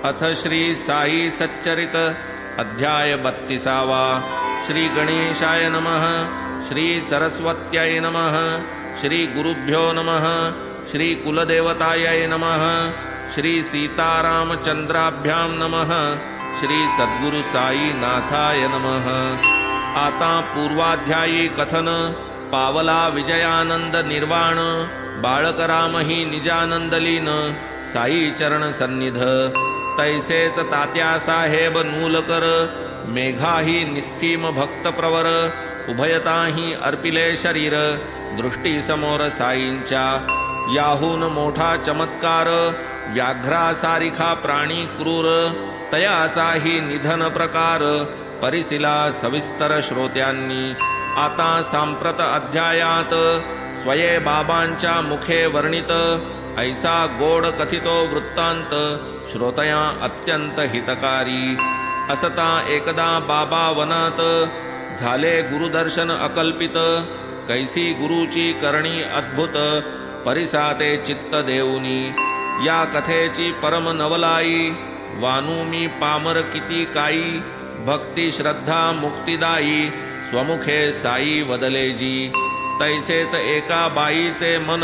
अथ श्री साई सच्चरित अध्याय 32। श्री गणेशाय नमः। श्री सरस्वत्यै नमः। श्री गुरुभ्यो नमः। श्री कुलदेवतायै नमः। श्री सीतारामचंद्राभ्यां नमः। श्री सद्गुरु साई नाथाय नमः। आता पूर्वाध्यायी कथन पावला विजयानंद निर्वाण बाळकरामही निजानंदलीन साई चरण सन्निध तैसेच तात्या साहेब नूलकर मेघाही निस्सीम भक्त प्रवर उभयताही अर्पिले शरीर दृष्टी समोर साईंच्या याहून मोठा चमत्कार व्याघ्रा सारिखा प्राणी क्रूर तयाचाही निधन प्रकार परिसिला सविस्तर श्रोत्यांनी। आता सांप्रत अध्यायात स्वये बाबांच्या मुखे वर्णित ऐसा गोड कथितो वृत्तांत श्रोतया अत्यंत हितकारी। असता एकदा बाबा वनात झाले गुरुदर्शन अकल्पित कैसी गुरुची करणी अद्भुत परिसाते चित्त देऊनी। या कथेची परम नवलाई वानू मी पामर किती काई भक्ती श्रद्धा मुक्तिदायी स्वमुखे साई वदलेजी। तैसेच एका बाईचे मन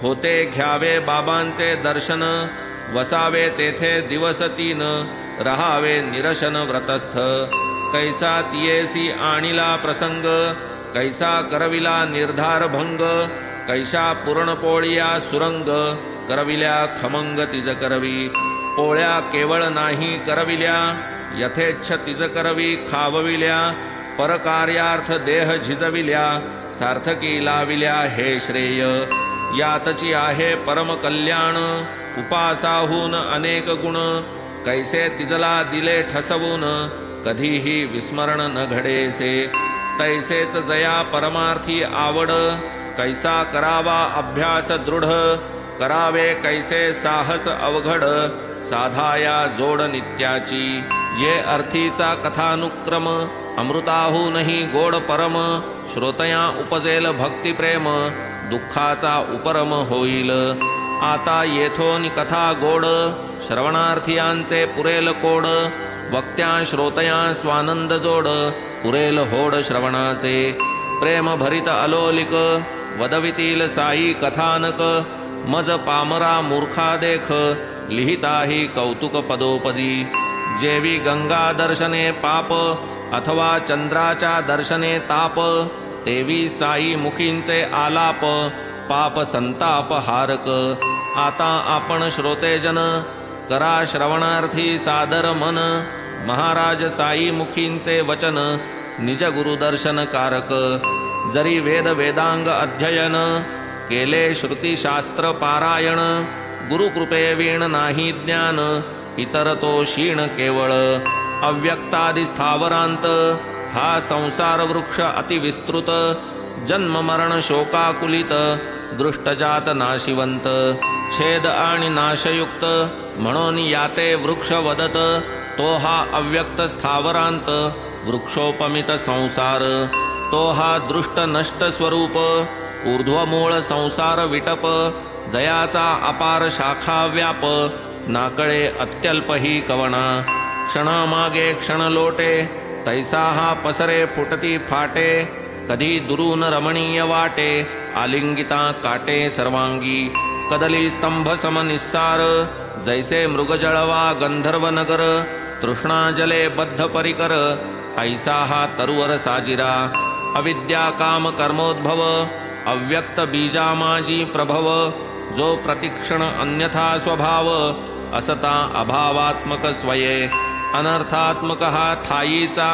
होते घ्यावे बाबांचे दर्शन वसावे तेथे दिवस 3 रहावे निरशन व्रतस्थ। कैसा तियेसी आणिला प्रसंग कैसा करविला निर्धार भंग कैसा पुरणपोळ्या सुरंग करविल्या खमंग तिज करवी। पोळ्या केवळ नाही करविल्या यथेच्छ तिज करवी खावविल्या परकार्यार्थ देह झिजविल्या सार्थकी लाविल्या हे श्रेय। यातची आहे परम कल्याण उपासाहून अनेक गुण कैसे तिजला दिले ठसवून कधीही विस्मरण न घडेसे। तैसेच जया परमार्थी आवड कैसा करावा अभ्यास दृढ करावे कैसे साहस अवघड साधाया जोड नित्याची। ये अर्थीचा कथानुक्रम अमृताहूनही गोड परम श्रोतया उपजेल भक्तिप्रेम दुःखाचा उपरम होईल। आता येथोन कथा गोड श्रवणार्थियांचे पुरेल कोड वक्त्या श्रोतया स्वानंद जोड पुरेल होड श्रवणाचे। प्रेम भरित अलोलिक वदवितील साई कथानक मज पामरा मूर्खा देख लिहिताही कौतुक पदोपदी। जेवी गंगा दर्शने पाप अथवा चंद्राच्या दर्शने ताप तेवी साई मुखींचे आलाप पाप संताप हारक। आता आपण श्रोतेजन करा श्रवणार्थी सादर मन महाराज साई मुखींचे वचन निज गुरुदर्शन कारक। जरी वेद वेदांग अध्ययन केले श्रुती शास्त्र पारायण गुरुकृपे वीण नाही ज्ञान इतर तो क्षीण केवळ। अव्यक्तादि स्थावरांत हा संसार वृक्ष अतिविस्तृत जन्म मरण शोकाकुलित दृष्टजात नाशिवंत छेद आणि नाशयुक्त म्हणून याते वृक्ष वदत तो हा अव्यक्त स्थावरांत वृक्षोपमित संसार। तो हा दृष्ट नष्ट स्वरूप ऊर्ध्वमूळ संसार विटप जयाचा अपार शाखा व्याप नाकळे अत्यल्प ही कवना। क्षणामागे क्षण लोटे तैसा हा पसरे फुटती फाटे कधी दुरून रमणीय वाटे आलिंगिता काटे सर्वांगी कदली स्तंभ सम निस्सार जैसे मृगजळवा गंधर्व नगर तृष्णा जले बद्ध परिकर ऐसा हा तरुवर साजिरा। अविद्या काम कर्मोद्भव अव्यक्त बीजामाजी प्रभव जो प्रतिक्षण अन्यथा स्वभाव असता अभावात्मक स्वये अनर्थात्मक हा ठायीचा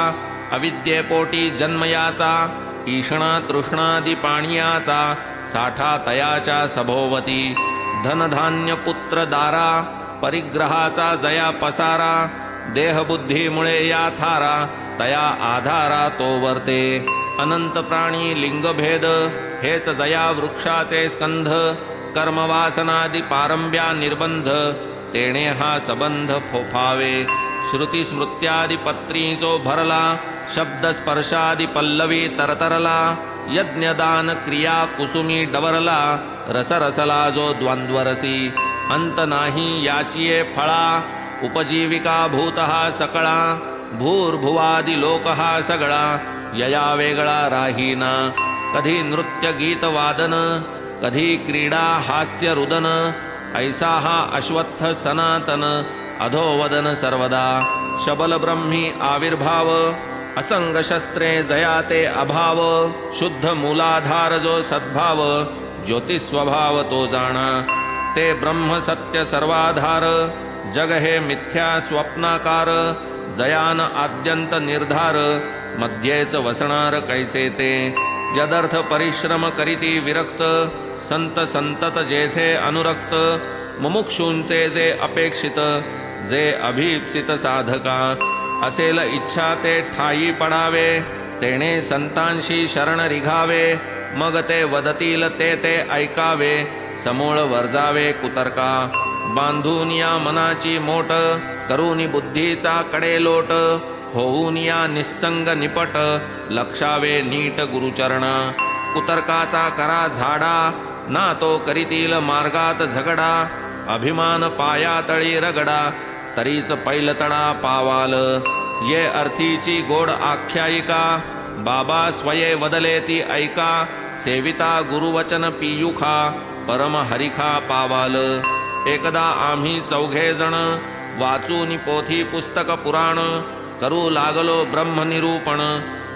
अविद्येपोटी जन्मयाचा ईषणा तृष्णादि पाणियाचा साठा तयाच्या सभोवती। धनधान्य पुत्र दारा परिग्रहाचा जया पसारा देहबुद्धीमुळे या थारा तया आधारा तो वर्ते। अनंत प्राणी लिंगभेद हेच जया वृक्षाचे स्कंध कर्मवासनादि पारंब्या निर्बंध तेणे हा सबंध फोफावे। श्रुती स्मृत्यादि पत्री जो भरला शब्द स्पर्शादि पल्लवी तरतरला यज्ञदान क्रिया कुसुमी डवरला रसरसला जो द्वंद्वरसी अंत नाही याचिये फळा उपजीविका भूत हा सकळा, भूर्भुवादि लोक हा सगळा, यया वेगळा राहीना. कधी नृत्य गीत वादन, कधी क्रीडा हास्य रुदन, ऐसा हा अश्वत्थ सनातन, अधोवदन सर्वदा. शबल ब्रह्मी आविर्भाव, असंग शस्त्रे जयाते अभाव, शुद्ध मूलाधार जो सद्भाव, ज्योतिस्वभाव तो जाणा. ते ब्रह्म सत्य सर्वाधार, जग हे मिथ्या स्वप्नाकार, जयान आद्यंत निर्धार, मध्येच वसणार कैसे ते. यदर्थ परिश्रम करीती विरक्त, संत संतत जेथे अनुरक्त, मुमुक्षूंचे जे अपेक्षित, जे अभीप्सित साधका. असेल इच्छा ते ठायी पडावे, तेणे संतांशी शरण रिघावे, मग ते वदतील ते ऐकावे, समूळ वर्जावे कुतर्का. बांधून या मनाची मोट, करून बुद्धीचा कडेलोट, होऊन या निस्संग निपट, लक्षावे नीट गुरुचरण. कुतर्काचा करा झाडा, ना तो करीतील मार्गात झगडा, अभिमान पायातळी रगडा, तरीच पैलतडा पावाल. ये अर्थीची गोड आख्यायिका, बाबा स्वये वदले ती ऐका, सेविता गुरुवचन पियुखा, परम हरिखा पावाल. एकदा आम्ही 4 जण, वाचून पोथी पुस्तक पुराण, करू लागलो ब्रह्मनिरूपण,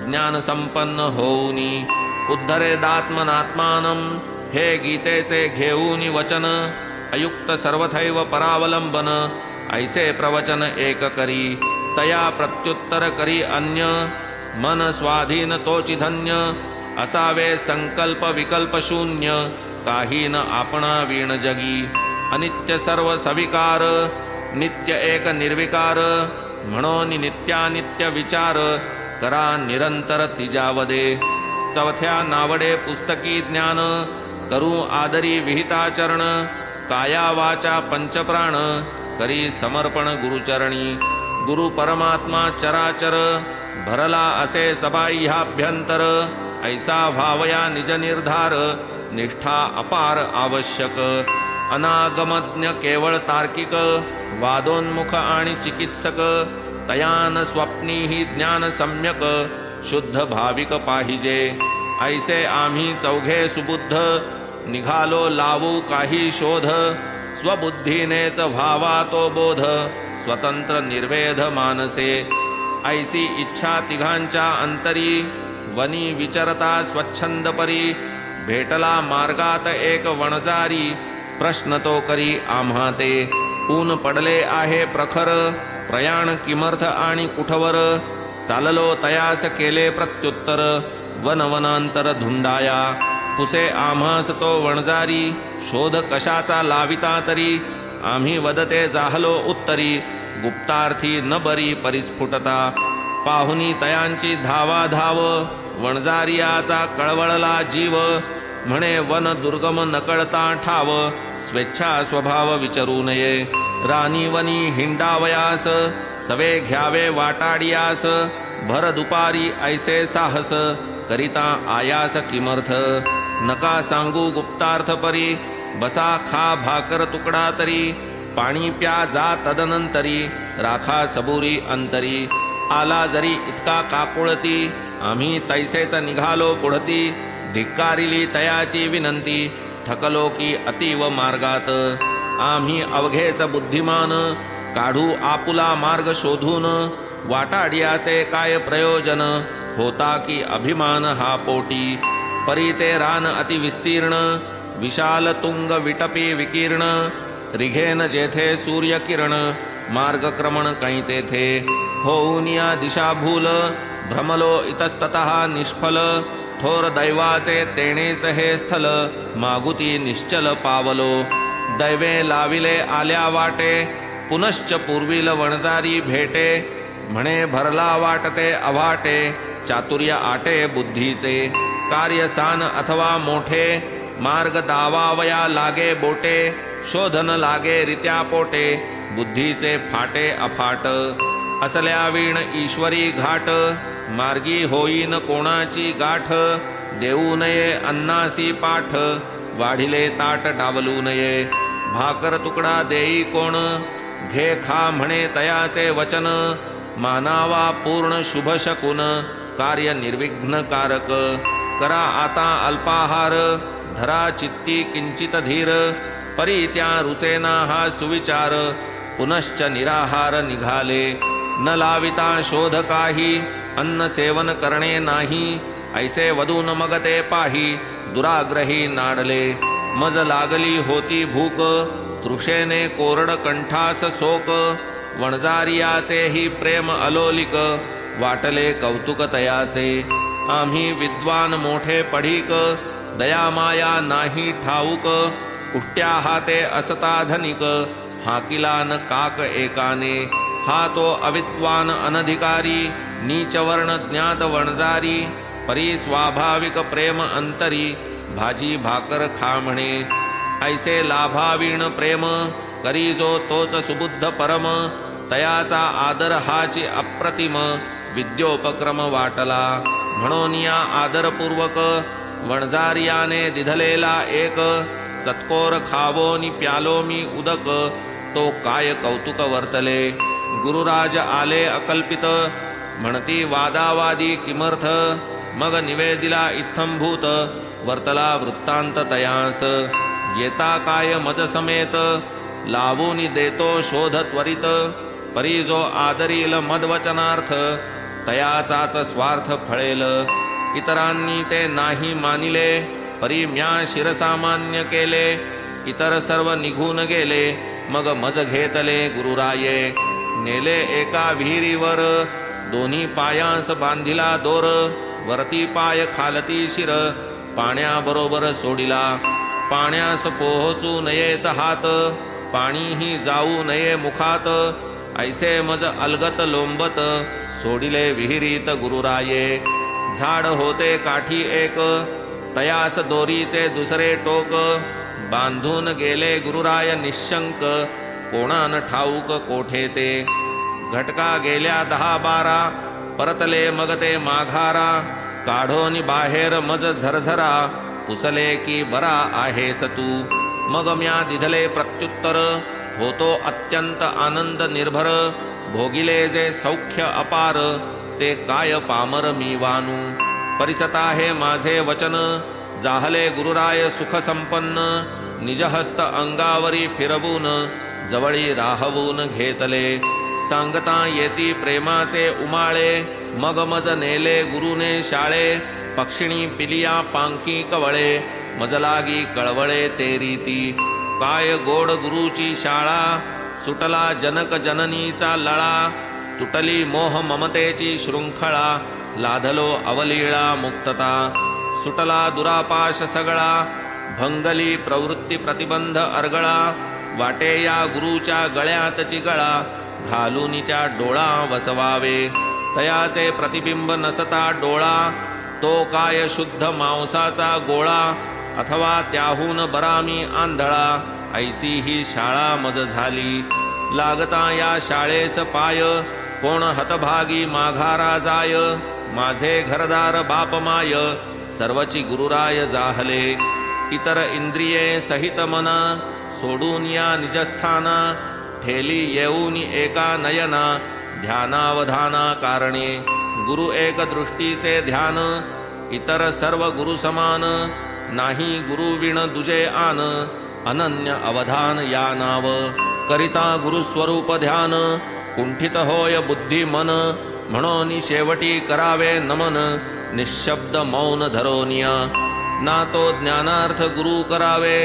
ज्ञान संपन्न होऊनी. उद्धरेदात्मनात्मानं, हे गीतेचे घेऊनी वचन, अयुक्त सर्वथैव परावलंबन, ऐसे प्रवचन एक करी. तया प्रत्युत्तर करी अन्य, मन स्वाधीन तोची धन्य, असावे संकल्प विकल्प शून्य, काही न आपणा वीण जगी. अनित्य सर्व सविकार, नित्य एक निर्विकार, म्हणून नित्यानित्य विचार, करा निरंतर तिजावदे. चौथ्या नावडे पुस्तकी ज्ञान, करू आदरी विहिताचरण, काया वाचा पंचप्राण, करी समर्पण गुरुचरणी. गुरु परमात्मा चराचर, भरला असे सबाह्याभ्यंतर, ऐसा भावया निज निर्धार, निष्ठा अपार आवश्यक. अनागमज्ञ केवळ तार्किक, वादोन्मुख आणि चिकित्सक, तयान स्वप्नी ही ज्ञान सम्यक, शुद्ध भाविक पाहिजे. ऐसे आम्ही 4 सुबुद्ध, निघालो लावू काही शोध, स्वबुद्धीनेच व्हावा तो बोध, स्वतंत्र निर्वेध मानसे. ऐसी इच्छा तिघांच्या अंतरी, वनी विचरता स्वच्छंद परी, भेटला मार्गात एक वणजारी, प्रश्न तो करी आम्हा ते. ऊन पडले आहे प्रखर, प्रयाण किमर्थ आणि कुठवर, चाललो तयास केले प्रत्युत्तर, वनवनांतर धुंडाया. पुसे आम्हास तो वणजारी, शोध कशाचा लाविता तरी, आम्ही वदते जाहलो उत्तरी, गुप्तार्थी न बरी परिस्फुटता. पाहुनी तयांची धावा धाव, वणजारियाचा कळवळला जीव, म्हणे वन दुर्गम नकळता ठाव, स्वेच्छा स्वभाव विचारू नये. राणी वनी हिंडावयास, सवे घ्यावे वाटाडियास, भर दुपारी ऐसे साहस, करिता आयास किमर्थ. नका सांगू गुप्तार्थ परी, बसा खा भाकर तुकडा तरी, पाणी प्या जा तदनंतरी, राखा सबुरी अंतरी. आला जरी इतका काकुळती, आम्ही तैसेच निघालो पुढती, धिक्कारिली तयाची विनंती, थकलो की अतीव मार्गात. आम्ही अवघेच बुद्धिमान, काढू आपुला मार्ग शोधून, वाटाडियाचे काय प्रयोजन, होता की अभिमान हा पोटी. परी ते रान अति विस्तीर्ण, विशाल तुंग विटपी विकीर्ण, रिघेन जेथे सूर्य किरण, मार्गक्रमण कै तेथे. होऊन या दिशाभूल, भ्रमलो इतस्ततः निष्फल, थोर दैवाचे तेणेच हे स्थल, मागुती निश्चल पावलो. दैवे लाविले आल्या वाटे, पुनश्च पूर्वील वणजारी भेटे, म्हणे भरला वाटते अवाटे, चातुर्य आटे बुद्धीचे. कार्य सान अथवा मोठे, मार्ग दावावया लागे बोटे, शोधन लागे रित्या पोटे, बुद्धीचे फाटे अफाट. असल्या वीण ईश्वरी घाट, मार्गी होईन कोणाची गाठ, देऊ नये अन्नासी पाठ, वाढिले ताट डावलू नये. भाकर तुकडा देई कोण, घे खा म्हणे तयाचे वचन, मानावा पूर्ण शुभ शकुन, कार्य निर्विघ्नकारक, करा आता अल्पाहार, धरा चित्ती किंचित धीर, परी त्या रुचेना हा सुविचार, पुनश्च निराहार निघाले, न लाविता शोध काही, अन्न सेवन करणे नाही, ऐसे वदून मग ते पाही, दुराग्रही नाडले, मज लागली होती भूक, तृषेने कोरड कंठास शोक, वणजारियाचे ही प्रेम अलोलिक, वाटले कौतुक तयाचे, आम्ही विद्वान मोठे पढीक, दयामाया नाही ठाऊक, उष्ट्या हाते असता धनिक, हाकिला न काक एकाने, हा तो अविद्वान अनधिकारी, नीचवर्ण ज्ञात वणजारी, परी स्वाभाविक प्रेम अंतरी, भाजी भाकर खा म्हणे, ऐसे लाभावीण प्रेम, करी जो तोच सुबुद्ध परम, तयाचा आदर हाची अप्रतिम, विद्योपक्रम वाटला, म्हणून या आदरपूर्वक, वणजारियाने दिधलेला एक, सत्कोर खावोनी प्यालो मी उदक, तो काय कौतुक वर्तले, गुरुराज आले अकल्पित, म्हणती वादावादी किमर्थ, मग निवेदिला इत्थंभूत, वर्तला वृत्तांत तयास, येता काय मज समेत, लावून देतो शोध त्वरित, परी जो आदरील मदवचनार्थ, तयाचाच स्वार्थ फळेल, इतरांनी ते नाही मानिले, परी म्या शिरसामान्य केले, इतर सर्व निघून गेले, मग मज घेतले गुरुराये, नेले एका विहिरीवर, दोन्ही पायांस बांधिला दोर, वरती पाय खालती शिर, पाण्याबरोबर सोडिला, पाण्यास पोहोचू नयेत हात, पाणीही जाऊ नये मुखात, ऐसे मज अलगत लोंबत, सोडिले विहिरीत गुरुराये, झाड होते काठी एक, तयास दोरीचे दुसरे टोक, बांधून गेले गुरुराय निशंक, कोणान ठाऊक कोठे ते, घटका गेल्या 10-12, परतले मग ते माघारा, काढोनी बाहेर मज झरझरा, पुसले की बरा आहेस तू, मग म्या दिधले प्रत्युत्तर, होतो अत्यंत आनंद निर्भर, भोगिले जे सौख्य अपार, ते काय पामर मी वानू, परिसता हे माझे वचन, जाहले गुरुराय सुख संपन्न, निजहस्त अंगावरी फिरवून, जवळी राहवून घेतले, सांगता येती प्रेमाचे उमाळे, मग मज नेले गुरुने शाळे, पक्षिणी पिलिया पांखी कवळे, मज लागी कळवळे ते रीती, काय गोड गुरुची शाळा, सुटला जनक जननीचा लळा, तुटली मोह ममतेची शृंखळा, लाधलो अवलीळा मुक्तता, सुटला दुरापाश सगळा, भंगली प्रवृत्ती प्रतिबंध अर्गळा, वाटे या गुरुच्या गळ्यातची गळा, घालून त्या डोळा वसवावे, तयाचे प्रतिबिंब नसता डोळा, तो काय शुद्ध मांसाचा गोळा, अथवा त्याहून बरामी आंधळा, ऐसी ही शाळा मज झाली, लागता या शाळेस पाय, कोण हतभागी माघारा जाय, माझे घरदार बाप माय, सर्वची गुरुराय जाहले, इतर इंद्रिये सहित मना, सोडून या निजस्थाना, ठेली येऊन एका नयना, ध्यानावधाना कारणे, गुरु एक दृष्टीचे ध्यान, इतर सर्व गुरु समान, नाही गुरुविण दुजे आन, अनन्य अवधान या नाव, करिता गुरुस्वरूप ध्यान, कुंठित होय बुद्धी मन, म्हणून शेवटी करावे नमन, निशब्द मौन धरोनिया, ना तो ज्ञानार्थ गुरु करावे,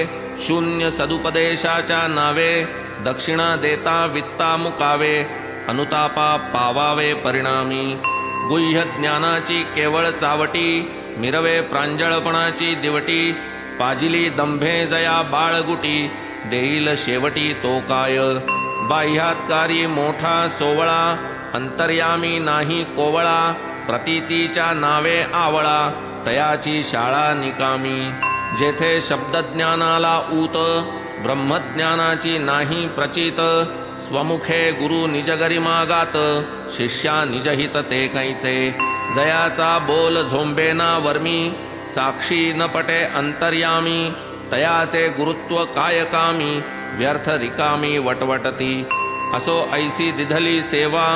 शून्य सदुपदेशाच्या नावे, दक्षिणा देता वित्ता मुकावे, अनुतापा पावावे परिणामी, गुह्य ज्ञानाची केवळ चावटी, मिरवे प्रांजळपणाची दिवटी, पाजिली दंभे जया बाळगुटी, देईल शेवटी तो काय, बाह्यात्कारी मोठा सोवळा, अंतर्यामी नाही कोवळा, प्रतीतीच्या नावे आवळा, तयाची शाळा निकामी, जेथे शब्दज्ञानाला ऊत, ब्रह्मज्ञानाची नाही प्रचित, स्वमुखे गुरु निजगरिमा गात, शिष्या निजहित ते कैचे, जयाचा बोल झोंबेना वर्मी, साक्षी न पटे अंतर्यामी, तयाचे गुरुत्व कायकामी, व्यर्थ रिकामी वटवटती, असो ऐसी दिधली सेवा,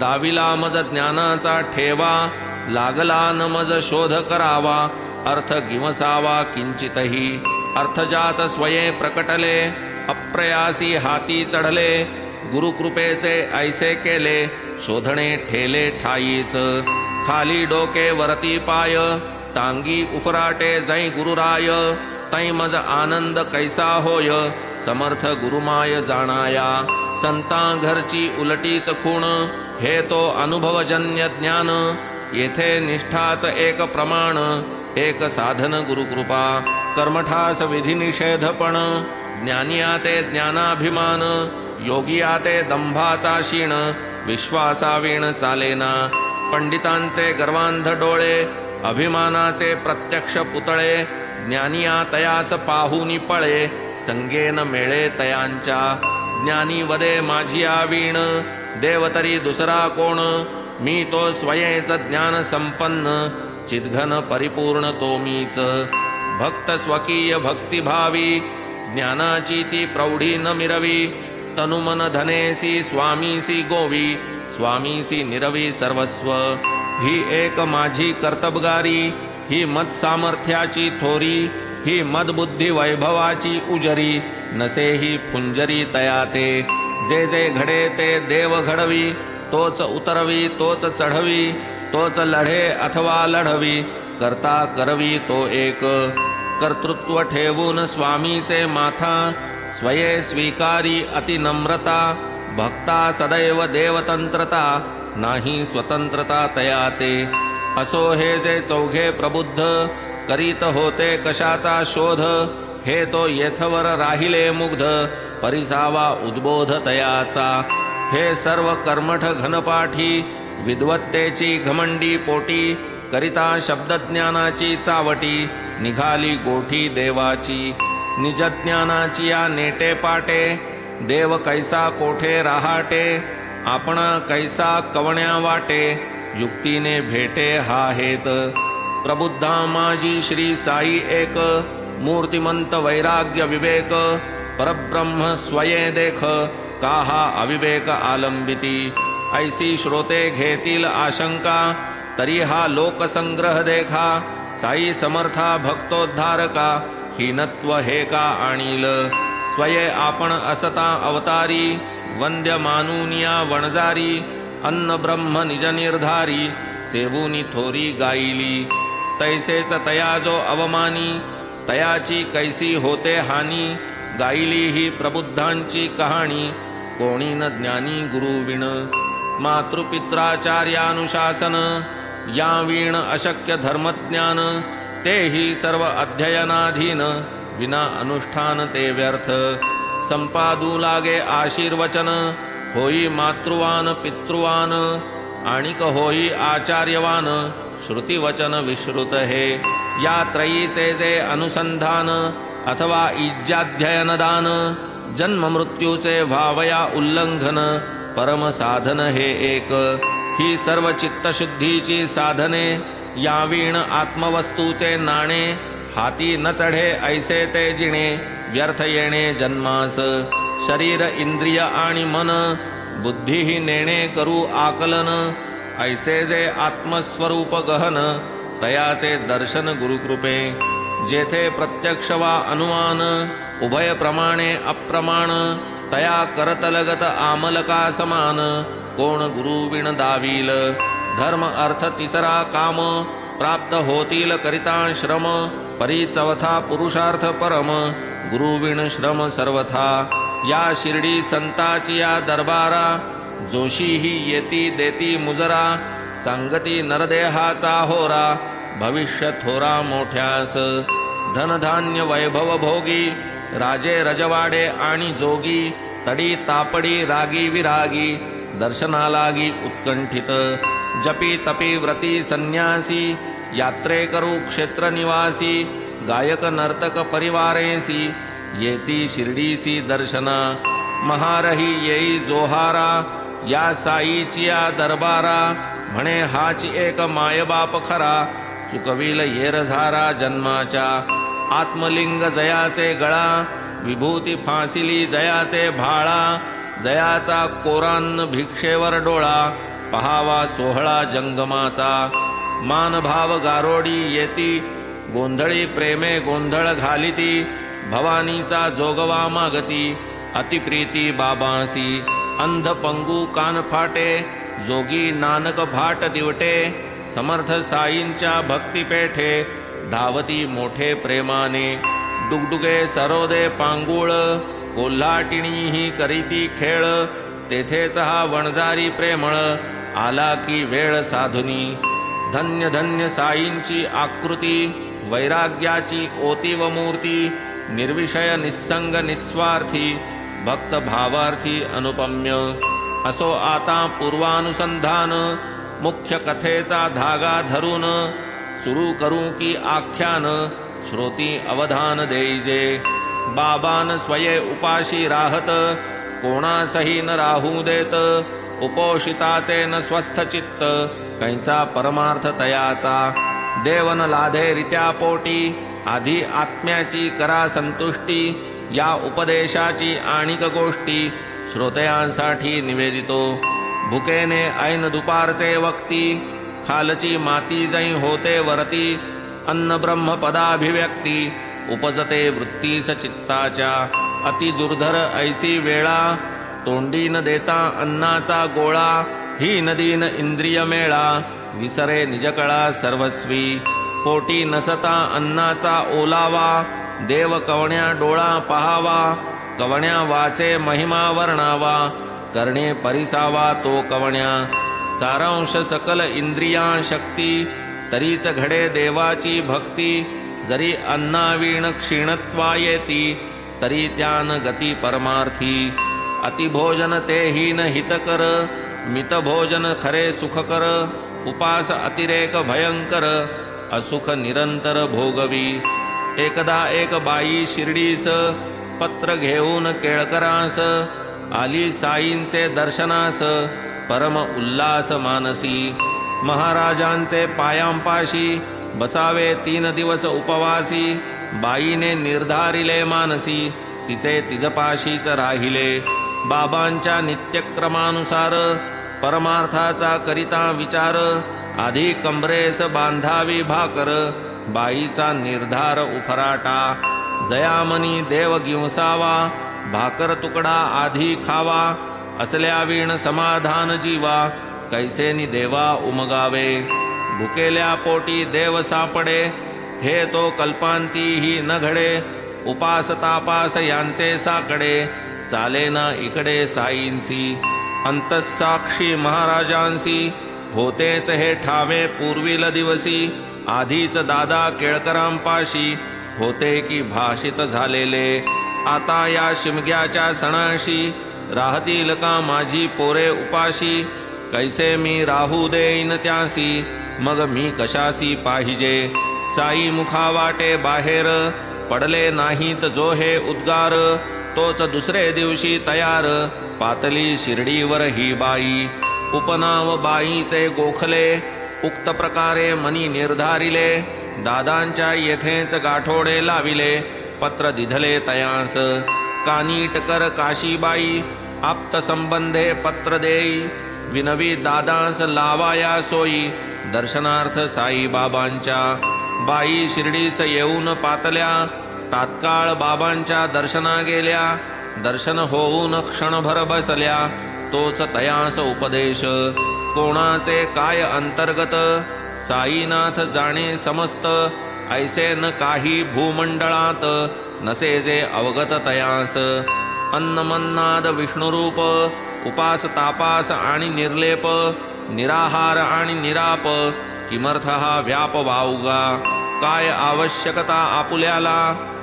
दाविला मज ज्ञानाचा ठेवा, लागला न मज शोध करावा, अर्थ गिवसावा किंचितही, अर्थजात स्वये प्रकटले, अप्रयासी हाती चढले, गुरुकृपेचे ऐसे केले, शोधणे ठेले ठाईच, खाली डोके वरती पाय, टांगी उफराटे जै गुरुराय, तै मज आनंद कैसा होय, समर्थ गुरुमाय जाणाया, संता घरची उलटीच खूण, हे तो अनुभवजन्य ज्ञान, येथे निष्ठाच एक प्रमाण, एक साधन गुरुकृपा, कर्मठास विधी निषेधपण, ज्ञानिया ते ज्ञानाभिमान, योगिया ते दंभाचा शीण, विश्वासावीण चालेना, पंडितांचे गर्वांध डोळे, अभिमानाचे प्रत्यक्ष पुतळे, ज्ञानिया तयास पाहुनी पळे, संगेन मेळे तयांच्या, ज्ञानी वदे माझिया वीण, देवतरी दुसरा कोण, मी तो स्वयेच ज्ञान संपन्न, चिद्घन परिपूर्ण तो मीच, भक्त स्वकीय भक्तिभावी, ज्ञानाची ती प्रौढी न मिरवी, तनुमन धनेसी स्वामीसी गोवी, स्वामीसी निरवी सर्वस्व, ही एक माझी कर्तबगारी, ही मत सामर्थ्याची थोरी, ही मदबुद्धी वैभवाची उजरी, नसे ही फुंजरी तयाते, जे जे घडे ते देव घडवी, तोच उतरवी तोच चढवी, तोच लढे अथवा लढवी, करता करवी तो एक, कर्तृत्व ठेवून स्वामीचे माथा, स्वये स्वीकारी अति नम्रता, भक्ता सदैव देवतंत्रता, नाही स्वतंत्रता तयाते, असो हे जे चौघे प्रबुद्ध, करीत होते कशाचा शोध, हे तो येथवर राहिले मुग्ध, परिसावा उद्बोध तयाचा, हे सर्व कर्मठ घनपाठी, विद्वत्तेची घमंडी पोटी, करिता शब्दज्ञानाची चावटी, निघाली गोठी देवाची, निजज्ञानाची या नेटे पाटे, देव कैसा कोठे राहाटे, आपण कैसा कवण्या वाटे, युक्तीने भेटे हा हेत, प्रबुद्धा माझी श्री साई एक, मूर्तिमंत वैराग्य विवेक, परब्रह्म स्वये देख, काहा अविवेक आलंबिती, ऐसी श्रोते घेतील आशंका, तरी हा लोकसंग्रह देखा, साई समर्था भक्तोद्धारका, हीनत्व हे का आणील, स्वये आपण असता अवतारी, वंद्य मानुनिया वणजारी, अन्न ब्रह्म निज निर्धारी, सेवुनी थोरी गायली, तैसेच तया जो अवमानी, तयाची कैसी होते हानी, गायली ही प्रबुद्धांची कहाणी, कोणी न ज्ञानी गुरुविण, मातृपित्राचार्यानुशासन, या वीण अशक्य धर्मज्ञान, तेही सर्व अध्ययनाधीन, विना अनुष्ठान ते व्यर्थ, संपादू लागे आशीर्वचन, होई मातृवान पितृवान, आणिक होई आचार्यवान, श्रुतिवचन विश्रुत हे, या त्रयीचे जे अनुसंधान, अथवा इज्जाध्ययनदान, जन्म मृत्यूचे व्हावया उल्लंघन, परम साधन हे एक, ही सर्व चित्तशुद्धीची साधने, या वीण आत्मवस्तूचे नाणे, हाती न चढे ऐसे ते जिणे, व्यर्थ येणे जन्मास, शरीर इंद्रिय आणि मन, बुद्धी ही नेणे करू आकलन, ऐसे जे आत्मस्वरूप गहन, तयाचे दर्शन गुरुकृपे, जेथे प्रत्यक्ष वा अनुमान, उभय प्रमाणे अप्रमाण, तया करतलगत आमलका समान, कोण गुरुविण दावील, धर्म अर्थ तिसरा काम, प्राप्त होतील करिता श्रम, परी चौथा पुरुषार्थ परम, गुरुविण श्रम सर्वथा, या शिर्डी संताची या दरबारा, जोशी ही येती देती मुजरा, सांगती नरदेहाचा होरा, भविष्य थोरा मोठ्यास, धनधान्य वैभव भोगी, राजे रजवाडे आणि जोगी, तडी तापडी रागी विरागी, दर्शनालागी उत्कंठित, जपी तपी व्रती संन्यासी, यात्रेकरू क्षेत्र निवासी, गायक नर्तक परिवारेसी, येती शिर्डीसी दर्शना, महारही येई जोहारा, या साईची या दरबारा, म्हणे हाची एक मायबाप खरा, चुकविल येरझारा जन्माच्या, आत्मलिंग जयाचे गळा, विभूती फासिली जयाचे भाळा, जयाचा कोरान्न भिक्षेवर डोळा, पहावा सोहळा जंगमाचा. मानभाव गारोडी येती, गोंधळी प्रेमे गोंधळ घालिती. भवानीचा जोगवा मागती, अतिप्रीती बाबांसी. अंध पंगू कान फाटे, जोगी नानक भाट दिवटे. समर्थ साईंच्या भक्तिपेठे, धावती मोठे प्रेमाने. डुगडुगे सरोदे पांगुळ, कोल्हाटिणी ही करीती खेळ. तेथेच हा वणजारी प्रेमळ, आला की वेळ साधुनी. धन्य धन्य साईंची आकृती, वैराग्याची ओती व मूर्ती. निर्विषय निस्संग निस्वार्थी, भक्त भावार्थी अनुपम्य. असो आता पूर्वानुसंधान, मुख्य कथेचा धागा धरून. सुरू करू की आख्यान, श्रोती अवधान देईजे. बाबान स्वये उपाशी राहत, कोणासही न राहू देत. उपोषिताचे न स्वस्थ चित्त, कैंचा परमार्थ तयाचा. देवन लाधे रित्या पोटी, आधी आत्म्याची करा संतुष्टी. या उपदेशाची आणिक गोष्टी, श्रोतयांसाठी निवेदितो. भुकेने ऐन दुपारचे वक्ती, खालची माती जै होते वरती. अन्न ब्रह्म पदाभिव्यक्ती, उपजते वृत्तीस चित्ताच्या. अति दुर्धर ऐसी वेळा, तोंडी न देता अन्नाचा गोळा. ही नदीन इंद्रिय मेळा, विसरे निजकळा सर्वस्वी. पोटी नसता अन्नाचा ओलावा, देव कवण्या डोळा पहावा. कवण्या वाचे महिमा वर्णावा, करणे परिसावा तो कवण्या. सारांश सकल इंद्रिया शक्ती, तरीच घडे देवाची भक्ती. जरी अन्नावीण क्षीणत्वा येती, तरी त्यान गती परमार्थी. अतिभोजन तेही न हितकर, मितभोजन खरे सुखकर. उपास अतिरेक भयंकर, असुख निरंतर भोगवी. एकदा एक बाई शिर्डीस, पत्र घेऊन केळकरास. आली साईंचे दर्शनास, परम उल्लास मानसी. महाराजांचे पायांपाशी, बसावे 3 दिवस उपवासी. बाईने निर्धारिले मानसी, तिचे तिजपाशीच राहिले. बाबांच्या नित्यक्रमानुसार, परमार्थाचा करिता विचार. आधी कमरेस बांधावी भाकर, बाईचा निर्धार उफराटा. जयामनी देव गिवसावा, भाकर तुकडा आधी खावा. असल्या वीण समाधान जीवा, कैसेनी देवा उमगावे. भुकेल्या पोटी देव सापडे, हे तो कल्पांतीही न घडे. उपास तापास यांचे साकडे, चालेना इकडे साईंसी. अंतःसाक्षी महाराजांसी, होतेच हे ठावे पूर्वील दिवसी. आधीच दादा केळकरांपाशी, होते की भाषित झालेले. आता या शिमग्याच्या सणाशी, राहतील का माझी पोरे उपाशी. कैसे मी राहू देईन त्यासी, मग मी कशासी पाहिजे. साई मुखा वाटे बाहेर, पडले नाहीत जो हे उद्गार. तोच दुसरे दिवशी तयार, पातली शिर्डीवर ही बाई. उपनाव बाईचे गोखले, उक्त प्रकारे मनी निर्धारिले. दादांच्या येथेच गाठोडे लाविले, पत्र दिधले तयांस. कानीटकर काशीबाई, आप्त संबंधे पत्र देई. विनवी दादांस लावाया सोयी, दर्शनार्थ साई बाबांच्या. बाई शिर्डीस येऊन पातल्या, तात्काळ बाबांच्या दर्शना गेल्या. दर्शन होऊन क्षणभर बसल्या, तोच तयांस उपदेश. कोणाचे काय अंतर्गत, साईनाथ जाणे समस्त. ऐसे न काही भूमंडळात, नसे जे अवगत तयांस. अन्नमन्नाद विष्णुरूप, उपास तापास आणि निर्लेप. निराहार आणि निराप, किमर्थ हा व्याप वावगा. काय आवश्यकता आपुल्याला,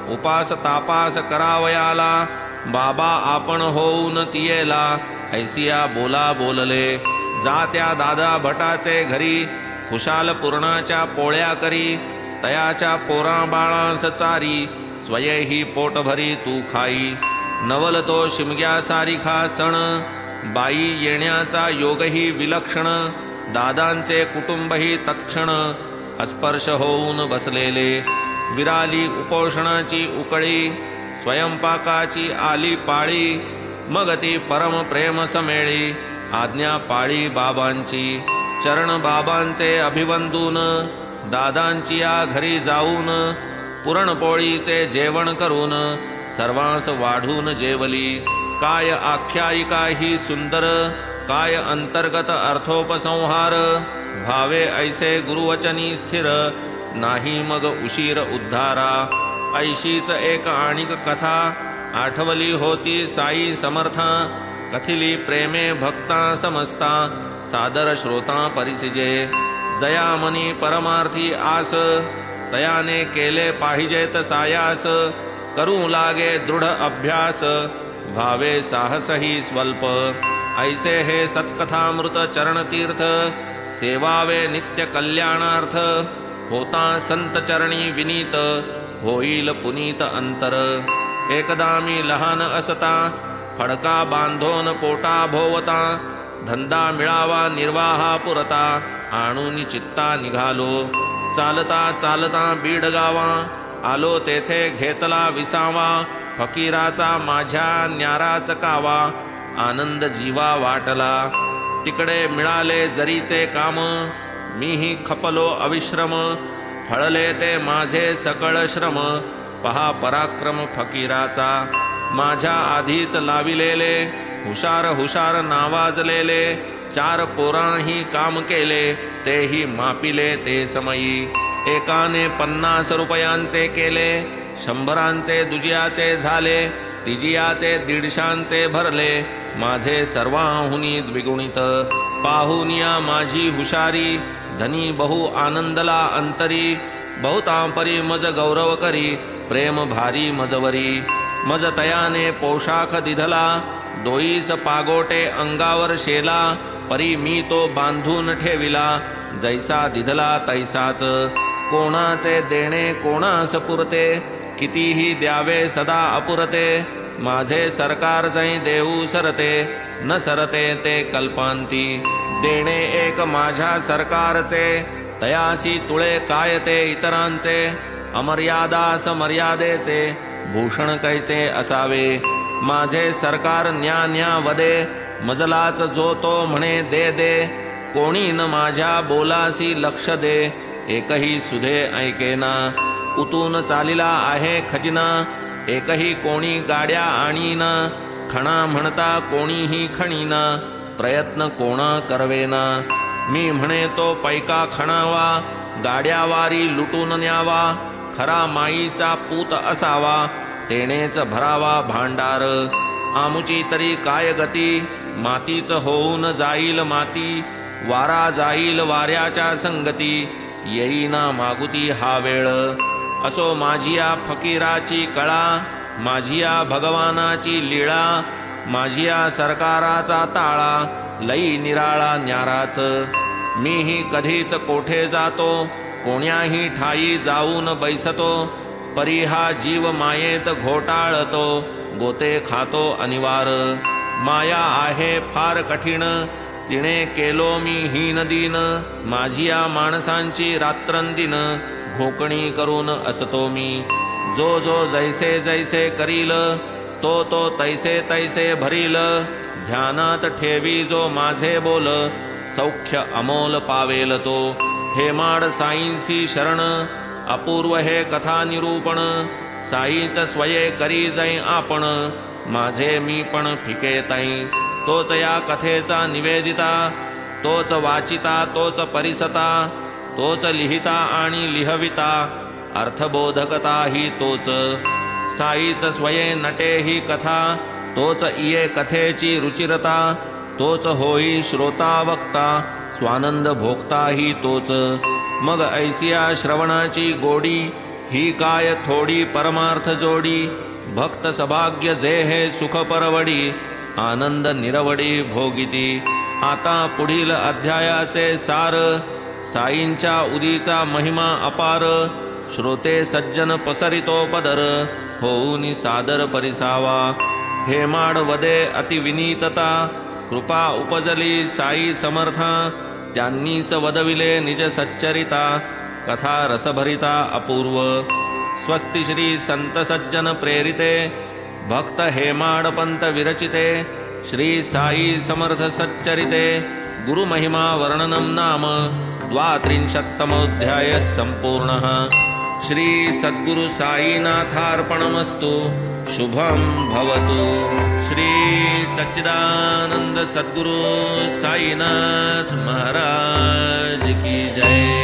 उपास तापास करावयाला. बाबा आपण होऊन तियेला, ऐसिया बोला बोलले. जात्या दादा भटाचे घरी, खुशाल पूर्णाच्या पोळ्या करी. तयाच्या पोरा बाळांस चारी, स्वयेही पोटभरी तू खाई. नवल तो शिमग्या सारिखा सण, बाई येण्याचा योगही विलक्षण. दादांचे कुटुंबही तत्क्षण, अस्पर्श होऊन बसलेले. विराली उपोषणाची उकळी, स्वयंपाकाची आली पाळी. मग ती परम प्रेम समेळी आज्ञा पाळी बाबांची चरण बाबांचे अभिवंदून दादांची या घरी जाऊन पुरणपोळीचे जेवण करून सर्वांस वाढून जेवली काय आख्यायिका ही सुंदर काय अंतर्गत अर्थोपसंहार भावे ऐसे गुरुवचनी स्थिर नाही मग उशीर उद्धारा ऐशीच एक आणिक कथा आठवली होती साई समर्था कथिली प्रेमे भक्ता समजता सादर श्रोता परिसिजे जयामनी परमार्थी आस तयाने केले पाहिजेत सायास करू लागे दृढ अभ्यास भावे साहसही स्वल्प ऐसे हे सत्कथामृत चरणतीर्थ सेवावे नित्य कल्याणार्थ होता संत चरणी विनीत होईल पुनीत अंतर एकदा मी लहान असता फडका बांधोन पोटा भोवता धंदा मिळावा निर्वाहा पुरता आणून चित्ता निघालो चालता चालता बीड गावा आलो तेथे घेतला विसावा फकीराचा माझ्या न्याराच कावा आनंद जीवा वाटला तिकडे मिळाले जरीचे काम मीही खपलो अविश्रम फळले ते माझे सकळ श्रम पहा पराक्रम फकीराचा माझ्या आधीच लाविलेले हुशार हुशार नावाजलेले चार पोरांही काम केले तेही मापिले ते समयी एकाने 50 रुपयांचे केले 100 दुजियाचे झाले तिजियाचे 150 भरले माझे सर्वाहुनी द्विगुणित पाहुनिया माझी हुशारी धनी बहु आनंदला अंतरी बहुतांपरी मज गौरव करी प्रेम भारी मजवरी मज तयाने पोशाख दिधला दोईस पागोटे अंगावर शेला परी मी तो बांधून ठेविला जैसा दिधला तैसाच कोणाचे देणे कोणास पुरते कितीही द्यावे सदा अपुरते माझे सरकार जै देऊ सरते न सरते ते कल्पांती देणे एक माझ्या सरकारचे तयासी तुळे काय ते इतरांचे अमर्यादास मर्यादेचे भूषण कैचे असावे माझे सरकार न्या न्या वदे मजलाच जो तो म्हणे दे दे कोणी न माझ्या बोलासी लक्ष दे एकही सुधे ऐकेना उतून चालिला आहे खजिना एकही कोणी गाड्या आणीना खणा म्हणता कोणीही खणीना प्रयत्न कोणा करवेना मी म्हणे तो पैका खणावा गाड्यावारी लुटून न्यावा खरा माईचा पूत असावा तेनेच भरावा भांडार आमुची तरी काय गती मातीच होऊन जाईल माती वारा जाईल वाऱ्याच्या संगती येईना मागुती हा वेळ असो माझिया फकीराची कळा माझिया भगवानाची लीळा माझिया सरकाराचा ताळा लई निराळा न्याराच मीही कधीच कोठे जातो कोण्याही ठाई जाऊन बैसतो परी हा जीव मायेत घोटाळतो गोते खातो अनिवार माया आहे फार कठीण तिने केलो मी हीन दीन माझिया माणसांची रात्रंदिन घोकणी करून असतो मी जो जो जैसे जैसे करील तो तो तैसे तैसे भरील ध्यानात ठेवी जो माझे बोल सौख्य अमोल पावेल तो हेमाड साईंसी शरण अपूर्व हे कथा निरूपण साईच स्वये करी जै आपण माझे मी पण फिके ताई तोच या कथेचा निवेदिता तोच वाचिता तोच परिसता तोच लिहिता आणि लिहविता अर्थबोधकता ही तोच साईच स्वये नटे ही कथा तोच इये कथेची रुचिरता तोच होई श्रोता वक्ता स्वानंद भोगता ही तोच मग ऐसिया श्रवणाची गोडी ही काय थोडी परमार्थ जोडी भक्त सभाग्य जे हे सुख परवडी आनंद निरवडी भोगिती आता पुढील अध्यायाचे सार साईंच्या उदीचा महिमा अपार श्रोते सज्जन पसरितो पदर होऊनी सादर परिसावा हेमाड वदे अतिविनीतता कृपा उपजली साई समर्था त्यांनीच वदविले निज सच्चरिता कथा रसभरिता अपूर्व स्वस्ति श्री संत सज्जन प्रेरिते भक्त हेमाडपंत विरचिते श्री साई समर्थ सच्चरिते गुरुमहिमा वर्णनं नाम 32तमोऽध्यायः सम्पूर्णः। श्री सद्गुरु साईनाथार्पणमस्तु। शुभं भवतु। श्री सच्चिदानंद सद्गुरु साईनाथ महाराज की जय।